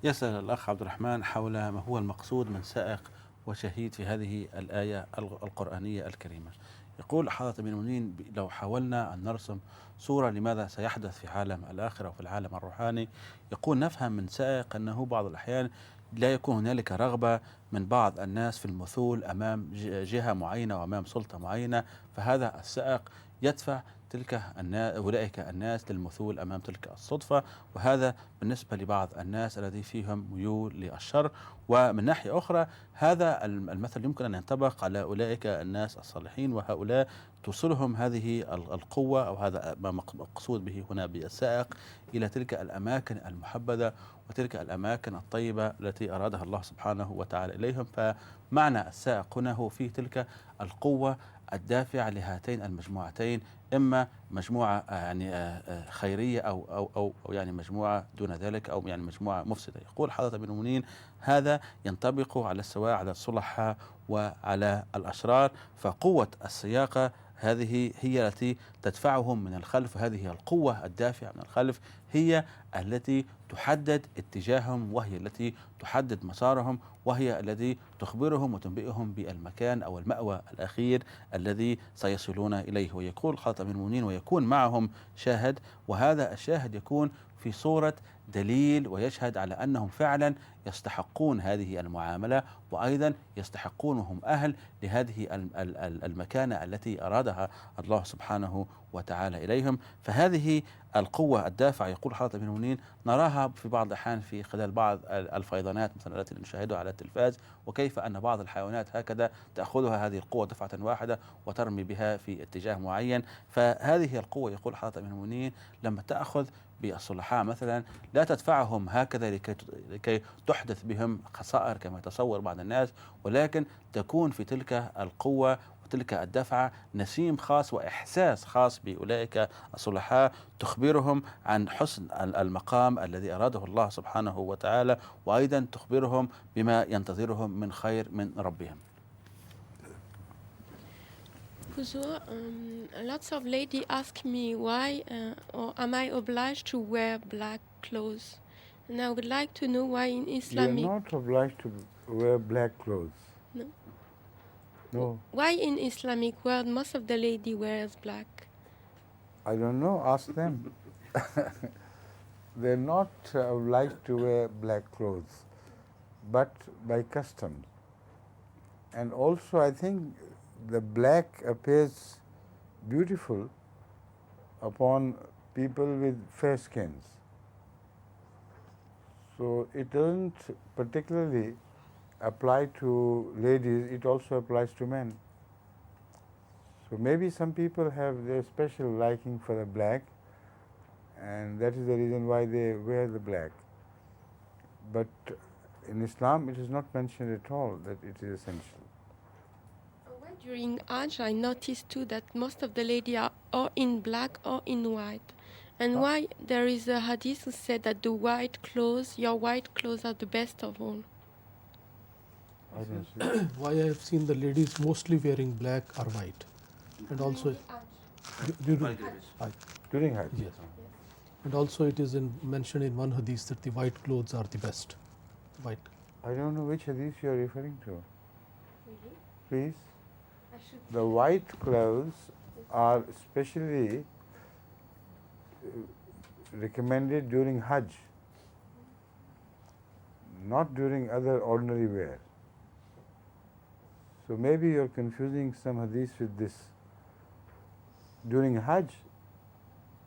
Speaker 1: يسأل الأخ عبد الرحمن حول ما هو المقصود من سائق وشهيد في هذه الآية القرآنية الكريمة. يقول حضرة أمير المؤمنين لو حاولنا أن نرسم صورة لماذا سيحدث في عالم الآخرة وفي العالم الروحاني، يقول نفهم من سائق أنه بعض الأحيان لا يكون هنالك رغبة من بعض الناس في المثول أمام جهة معينة وأمام سلطة معينة، فهذا السائق يدفع أولئك الناس للمثول أمام تلك الصدفة، وهذا بالنسبة لبعض الناس الذي فيهم ميول للشر. ومن ناحية أخرى هذا المثل يمكن أن ينطبق على أولئك الناس الصالحين، وهؤلاء توصلهم هذه القوة أو هذا ما مقصود به هنا بالسائق إلى تلك الأماكن المحبذة وتلك الأماكن الطيبة التي أرادها الله سبحانه وتعالى إليهم. فمعنى السائق هنا هو فيه تلك القوة الدافعة لهاتين المجموعتين، إما مجموعة يعني خيرية أو يعني مجموعة دون ذلك أو يعني مجموعة مفسدة. يقول حضرة أمير المؤمنين هذا ينطبق على السواء على الصلحاء وعلى الأشرار، فقوة السياقة هذه هي التي تدفعهم من الخلف، وهذه القوة الدافعة من الخلف هي التي تحدد اتجاههم، وهي التي تحدد مسارهم، وهي التي تخبرهم وتنبئهم بالمكان أو المأوى الأخير الذي سيصلون إليه. ويقول حضرة أمير المؤمنين ويكون معهم شاهد، وهذا الشاهد يكون في صورة دليل ويشهد على أنهم فعلا يستحقون هذه المعاملة، وأيضا يستحقون وهم أهل لهذه المكانة التي أرادها الله سبحانه وتعالى إليهم. فهذه القوة الدافعة يقول حضرة أمير المؤمنين نراها في بعض الأحيان في خلال بعض الفيضانات مثلا التي نشاهدها على التلفاز، وكيف أن بعض الحيوانات هكذا تأخذها هذه القوة دفعة واحدة وترمي بها في اتجاه معين. فهذه القوة يقول حضرة أمير المؤمنين لما تأخذ بالصلحاء مثلا لا تدفعهم هكذا لكي تحدث بهم خسائر كما يتصور بعض الناس، ولكن تكون في تلك القوة تلك الدفعة نسيم خاص وإحساس خاص بأولئك الصلحاء، تخبرهم عن حسن المقام الذي أراده الله سبحانه وتعالى، وأيضا تخبرهم بما ينتظرهم من خير من ربهم.
Speaker 2: Huzur, lots of ladies ask me why or am I obliged to wear black clothes? And I would like to know why in
Speaker 3: You are
Speaker 2: Islamic...
Speaker 3: not obliged to wear black clothes.
Speaker 2: No.
Speaker 3: No.
Speaker 2: Why in Islamic world most of the lady wears black?
Speaker 3: I don't know, ask them. They're not obliged to wear black clothes, but by custom. And also I think the black appears beautiful upon people with fair skins. So it doesn't particularly apply to ladies, it also applies to men. So maybe some people have their special liking for the black, and that is the reason why they wear the black. But in Islam it is not mentioned at all that it is essential.
Speaker 2: During Hajj, I noticed too that most of the ladies are or in black or in white. And why there is a hadith who said that the white clothes, your white clothes are the best of all.
Speaker 3: I don't see.
Speaker 6: Why I have seen the ladies mostly wearing black or white, and also during Hajj.
Speaker 3: During Hajj?
Speaker 6: Yes. And also it is mentioned in one hadith that the white clothes are the best. White.
Speaker 3: I don't know which hadith you are referring to.
Speaker 2: Really?
Speaker 3: Please. The white clothes are specially recommended during Hajj, not during other ordinary wear. So maybe you are confusing some hadith with this. During Hajj,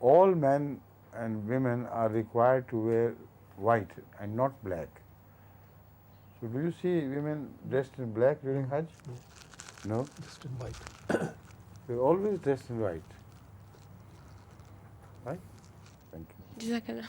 Speaker 3: all men and women are required to wear white and not black. So do you see women dressed in black during Hajj? No?
Speaker 6: Just in white.
Speaker 3: They're always dressed in white. Right? Thank you.
Speaker 2: جزاك الله.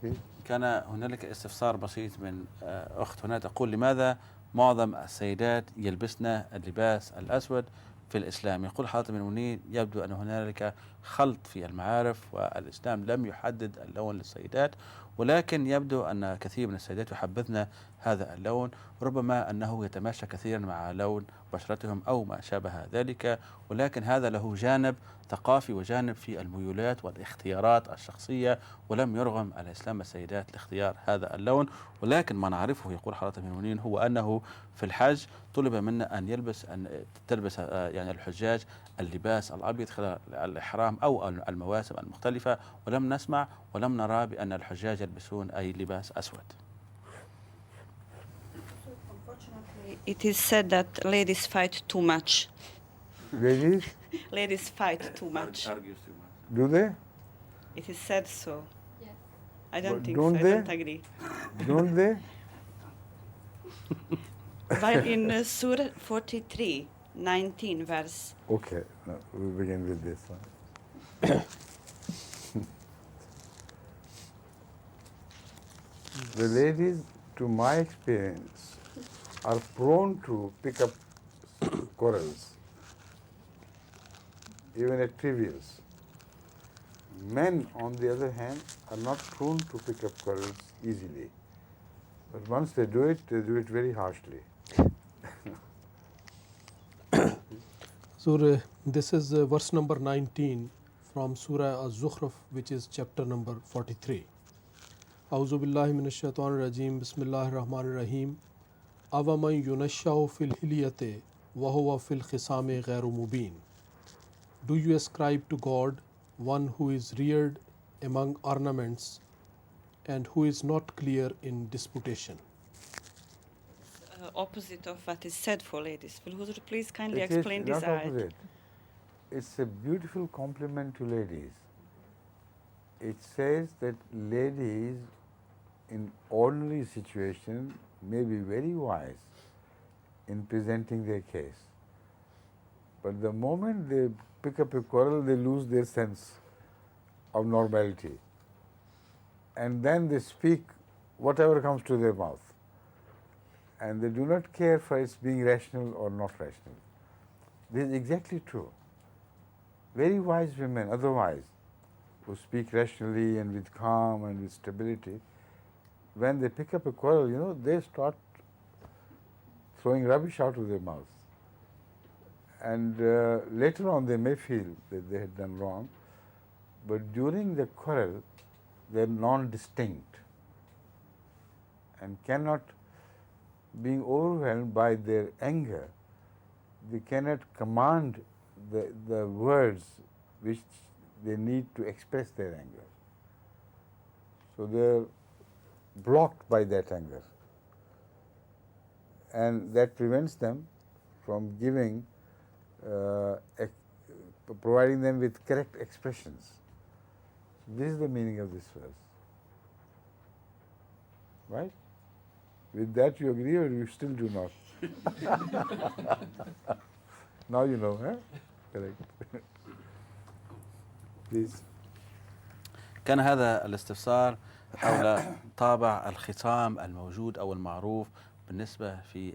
Speaker 3: Please.
Speaker 1: كان هنالك استفسار بسيط من أخت هنا تقول: لماذا معظم السيدات يلبسن اللباس الأسود في الإسلام؟ يقول حضرة المؤمنين: يبدو أن هنالك خلط في المعارف، والإسلام لم يحدد اللون للسيدات، ولكن يبدو أن كثير من السيدات يحبذن هذا اللون، ربما أنه يتماشى كثيرا مع لون بشرتهم أو ما شابه ذلك، ولكن هذا له جانب ثقافي وجانب في الميولات والاختيارات الشخصية، ولم يرغم الإسلام السيدات لاختيار هذا اللون. ولكن ما نعرفه، يقول حضرة المؤمنين، هو أنه في الحج طلب منا أن تلبس يعني الحجاج اللباس الأبيض خلال الإحرام أو المواسم المختلفة، ولم نسمع ولم نرى بأن الحجاج يلبسون أي لباس أسود.
Speaker 5: Unfortunately, it is said that ladies fight too much.
Speaker 3: Ladies?
Speaker 5: Ladies fight too much.
Speaker 3: Do they?
Speaker 5: It is said so.
Speaker 2: Yes.
Speaker 5: I don't
Speaker 3: But
Speaker 5: think
Speaker 3: don't
Speaker 5: so.
Speaker 3: they?
Speaker 5: I don't agree.
Speaker 3: Don't they?
Speaker 5: While in Surah 43, 19 verse,
Speaker 3: Okay, now we'll begin with this one. The ladies, to my experience, are prone to pick up quarrels, even at trivials. Men, on the other hand, are not prone to pick up quarrels easily. But once they do it very harshly.
Speaker 6: So this is verse number 19 from Surah Az-Zukhruf, which is chapter number 43. A'udhu billahi minash shaitanir rajim. Bismillahir rahmanir rahim. Awaman yunashsha'u fil hilyati wa huwa fil khisami ghairu mubin. Do you ascribe to God one who is reared among ornaments and who is not clear in disputation?
Speaker 5: opposite of what is said for ladies. Will Huzur please kindly
Speaker 3: It is
Speaker 5: explain this
Speaker 3: not
Speaker 5: ayat?
Speaker 3: opposite. It's a beautiful compliment to ladies. It says that ladies in ordinary situation may be very wise in presenting their case. But the moment they pick up a quarrel, they lose their sense of normality. And then they speak whatever comes to their mouth. And they do not care for its being rational or not rational. This is exactly true. Very wise women, otherwise, who speak rationally and with calm and with stability, when they pick up a quarrel, you know, they start throwing rubbish out of their mouth. And later on they may feel that they had done wrong, but during the quarrel they are non-distinct and cannot, being overwhelmed by their anger, they cannot command the words which they need to express their anger. So they are blocked by that anger, and that prevents them from giving, providing them with correct expressions. This is the meaning of this verse. Right? With that you agree, or you still do not? Now you know, huh? Correct. Please.
Speaker 1: كان هذا الاستفسار حول طابع الخصام الموجود أو المعروف بالنسبة في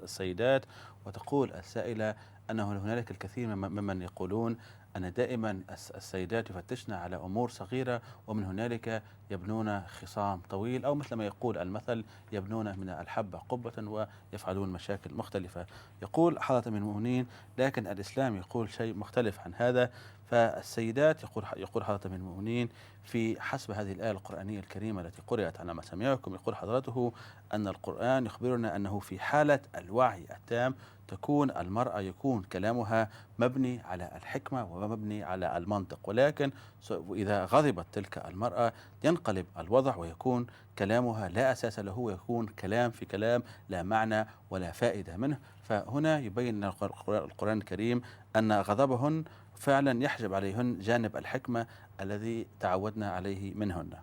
Speaker 1: السيدات، وتقول السائلة أنه هنالك الكثير ممن يقولون أن دائما السيدات يفتشن على أمور صغيرة، ومن هنالك يبنون خصام طويل، أو مثل ما يقول المثل يبنون من الحبة قبة ويفعلون مشاكل مختلفة. يقول حضرة أمير المؤمنين لكن الإسلام يقول شيء مختلف عن هذا. فالسيدات يقول حضرة أمير المؤمنين في حسب هذه الآية القرآنية الكريمة التي قرأت على مسامعكم، يقول حضرته أن القرآن يخبرنا أنه في حالة الوعي التام تكون المرأة يكون كلامها مبني على الحكمة ومبني على المنطق، ولكن إذا غضبت تلك المرأة ينقلب الوضع ويكون كلامها لا أساس له، ويكون كلام في كلام لا معنى ولا فائدة منه. فهنا يبين القرآن الكريم أن غضبهن فعلا يحجب عليهن جانب الحكمة الذي تعودنا عليه منهن.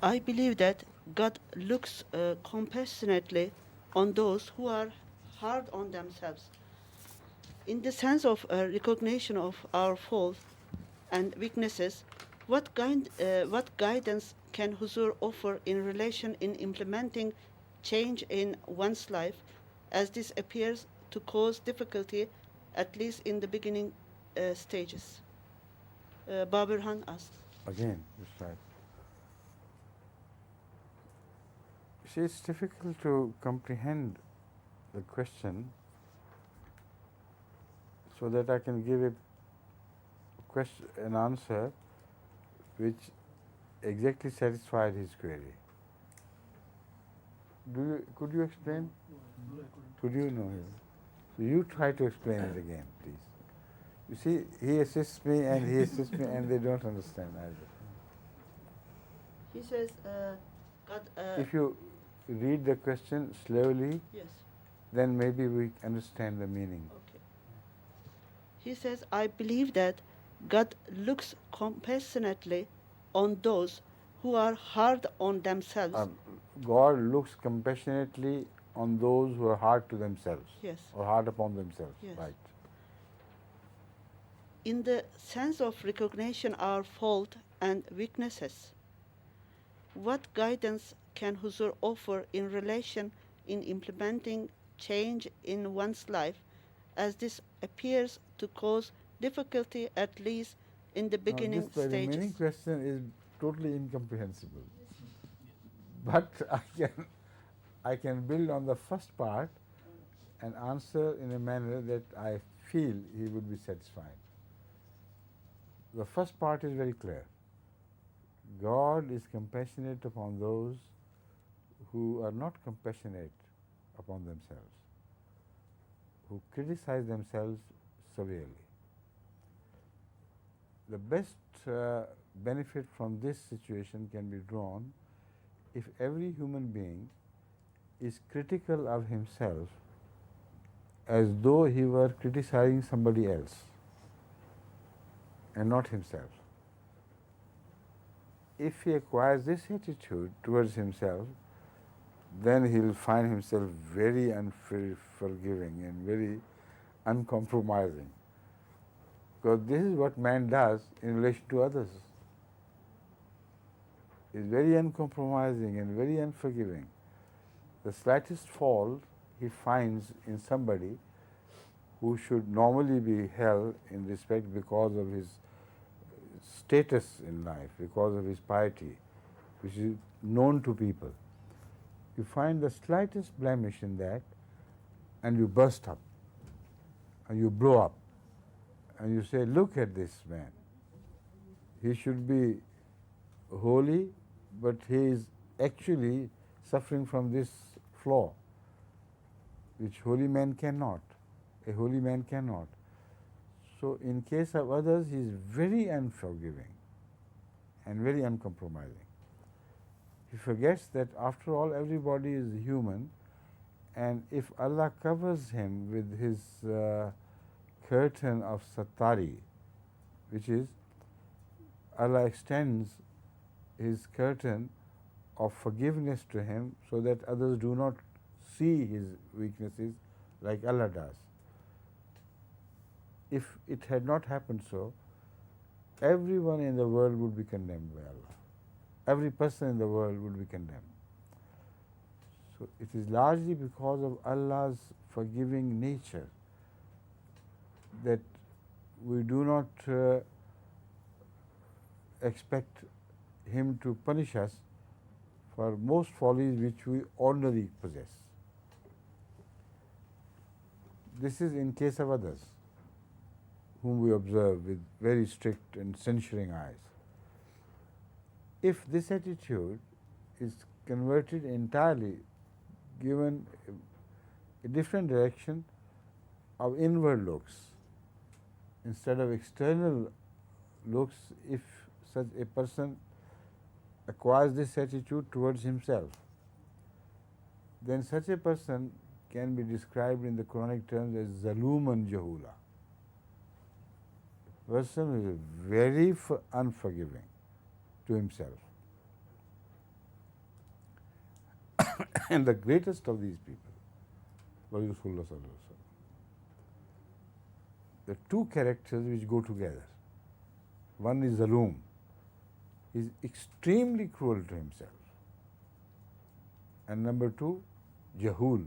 Speaker 7: I believe that God looks compassionately on those who are hard on themselves. In the sense of recognition of our faults and weaknesses, what guidance can Huzur offer in relation in implementing change in one's life, as this appears to cause difficulty, at least in the beginning stages? Babirhan asks.
Speaker 3: Again, that's right. See, it's difficult to comprehend the question so that I can give an answer which exactly satisfied his query. Could you explain? Could you know him? So you try to explain it again, please. You see, he assists me and he assists me and they don't understand either.
Speaker 7: He says, God.
Speaker 3: If you read the question slowly,
Speaker 7: Yes.
Speaker 3: then maybe we understand the meaning.
Speaker 7: Okay. He says, I believe that God looks compassionately on those who are hard on themselves.
Speaker 3: God looks compassionately on those who are hard to themselves.
Speaker 7: Yes.
Speaker 3: Or hard upon themselves.
Speaker 7: Yes.
Speaker 3: Right.
Speaker 7: In the sense of recognition our fault and weaknesses, what guidance can Huzur offer in relation in implementing change in one's life, as this appears to cause difficulty, at least in the beginning
Speaker 3: The
Speaker 7: stages?
Speaker 3: remaining question is totally incomprehensible. But I can build on the first part and answer in a manner that I feel he would be satisfied. The first part is very clear. God is compassionate upon those who are not compassionate upon themselves, who criticize themselves severely. The best benefit from this situation can be drawn if every human being is critical of himself as though he were criticizing somebody else and not himself. If he acquires this attitude towards himself, then he will find himself very unforgiving and very uncompromising. Because this is what man does in relation to others. is very uncompromising and very unforgiving. The slightest fault he finds in somebody who should normally be held in respect because of his status in life, because of his piety, which is known to people. You find the slightest blemish in that and you burst up and you blow up and you say, look at this man. He should be holy, but he is actually suffering from this flaw, which holy man cannot. A holy man cannot. So in case of others, he is very unforgiving and very uncompromising. He forgets that after all, everybody is human, and if Allah covers him with his curtain of satari, which is Allah extends his curtain of forgiveness to him so that others do not see his weaknesses like Allah does. If it had not happened so, everyone in the world would be condemned by Allah. Every person in the world would be condemned. So it is largely because of Allah's forgiving nature that we do not expect him to punish us for most follies which we ordinarily possess. This is in case of others, whom we observe with very strict and censuring eyes. If this attitude is converted entirely, given a different direction of inward looks, instead of external looks, if such a person acquires this attitude towards himself, then such a person can be described in the Quranic terms as zaluman jahula. A person who is very unforgiving to himself. And the greatest of these people was Rasulullah sallallahu alaihi wasallam. The two characters which go together. One is zaloom. He is extremely cruel to himself. And number two, jahul.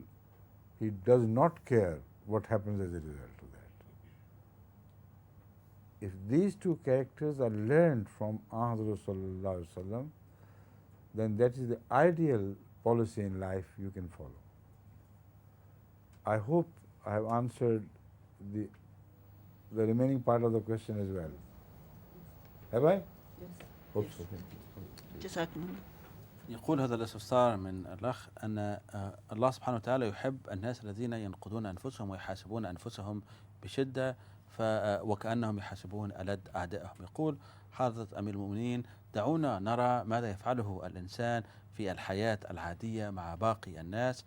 Speaker 3: He does not care what happens as a result of that. If these two characters are learned from Hazrat sallallahu alaihi wasallam, then that is the ideal policy in life you can follow. I hope I have answered the remaining part of the question as well. Have I?
Speaker 7: Yes.
Speaker 3: Hope so. Thank you.
Speaker 7: جزاكم الله.
Speaker 1: يقول هذا الاستفسار من الأخ أن الله سبحانه وتعالى يحب الناس الذين ينقذون أنفسهم ويحاسبون أنفسهم بشدة وكأنهم يحاسبون ألد أعدائهم. يقول حضرة أمير المؤمنين دعونا نرى ماذا يفعله الإنسان في الحياة العادية مع باقي الناس.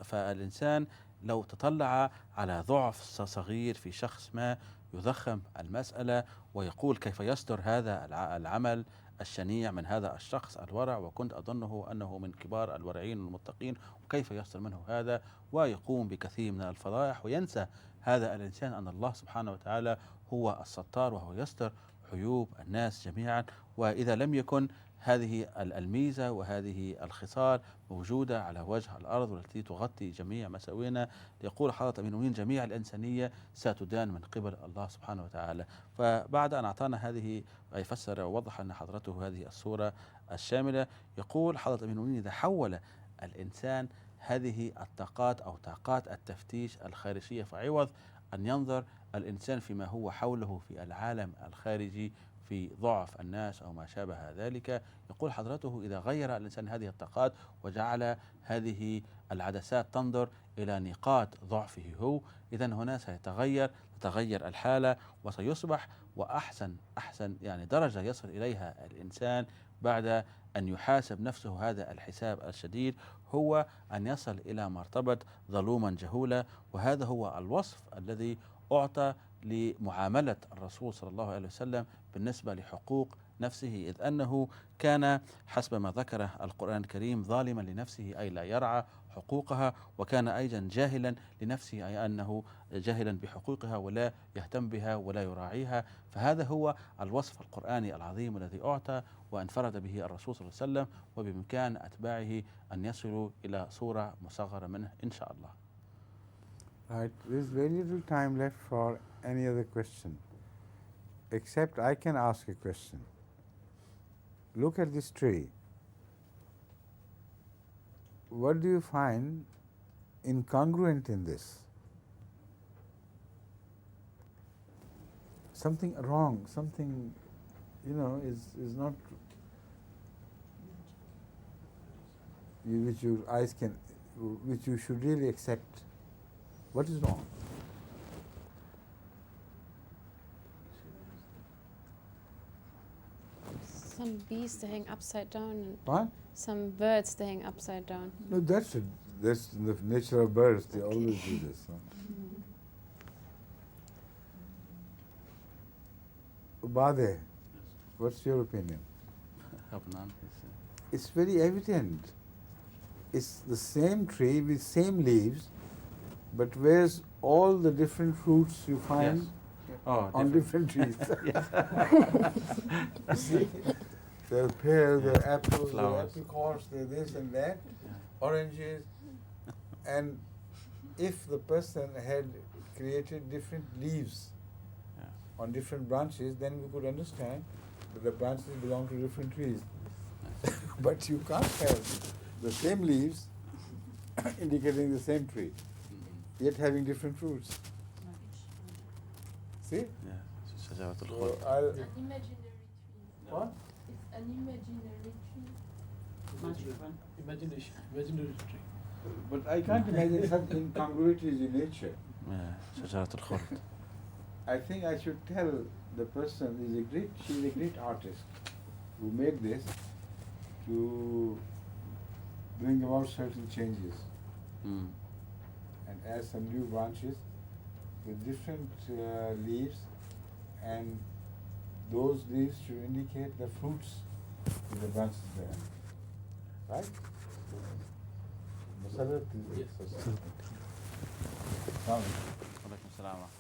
Speaker 1: فالإنسان لو تطلع على ضعف صغير في شخص ما يضخم المسألة ويقول كيف يصدر هذا العمل الشنيع من هذا الشخص الورع، وكنت أظنه أنه من كبار الورعين والمتقين، وكيف يصدر منه هذا، ويقوم بكثير من الفضائح وينسى هذا الإنسان أن الله سبحانه وتعالى هو الستار وهو يستر عيوب الناس جميعا. وإذا لم يكن هذه الميزة وهذه الخصال موجودة على وجه الأرض والتي تغطي جميع مساوينا، يقول حضرة أمير المؤمنين جميع الإنسانية ستدان من قبل الله سبحانه وتعالى. فبعد أن أعطانا هذه يفسر ووضح أن حضرته هذه الصورة الشاملة، يقول حضرة أمير المؤمنين إذا حول الإنسان هذه الطاقات أو طاقات التفتيش الخارجية فعوض أن ينظر الإنسان فيما هو حوله في العالم الخارجي في ضعف الناس أو ما شابه ذلك، يقول حضرته إذا غير الإنسان هذه الطاقات وجعل هذه العدسات تنظر إلى نقاط ضعفه هو، إذن هنا تتغير الحالة وسيصبح وأحسن يعني درجة يصل إليها الإنسان بعد أن يحاسب نفسه هذا الحساب الشديد هو أن يصل إلى مرتبة ظلوما جهولا. وهذا هو الوصف الذي أعطى لمعاملة الرسول صلى الله عليه وسلم بالنسبة لحقوق نفسه، إذ أنه كان حسب ما ذكره القرآن الكريم ظالما لنفسه، أي لا يرعى حقوقها، وكان أيضا جاهلا لنفسه، أي أنه جاهلا بحقوقها ولا يهتم بها ولا يراعيها. فهذا هو الوصف القرآني العظيم الذي أعطى وانفرد به الرسول صلى الله عليه وسلم، وبإمكان أتباعه أن يصلوا إلى صورة مصغرة منه إن شاء الله.
Speaker 3: Right. There is very little time left for any other question, except I can ask a question. Look at this tree. What do you find incongruent in this? Something wrong, something, is not, which your eyes can, which you should really accept. What is wrong?
Speaker 4: Some bees they hang upside down and
Speaker 3: What?
Speaker 4: some birds they hang upside down.
Speaker 3: No, that's in the nature of birds. They always do this. Ubade, what's your opinion? It's very evident. It's the same tree with same leaves, but where's all the different fruits you find on different trees? You see, there are pears, there are apples, there are apricots, there are this and that, oranges. And if the person had created different leaves on different branches, then we could understand that the branches belong to different trees. But you can't have the same leaves indicating the same tree, yet having different fruits. See?
Speaker 1: Yeah.
Speaker 3: So
Speaker 2: It's an imaginary tree.
Speaker 3: What?
Speaker 2: It's an imaginary tree.
Speaker 6: Imaginary tree.
Speaker 3: But I can't imagine such incongruities in nature.
Speaker 1: شجرة الخلد.
Speaker 3: I think I should tell the person she's a great artist who made this to bring about certain changes and add some new branches with different leaves, and those leaves should indicate the fruits in the branches there. Right? Masalat is
Speaker 6: Yes.
Speaker 3: Assalamu alaikum.
Speaker 1: وعليكم السلام ورحمة الله.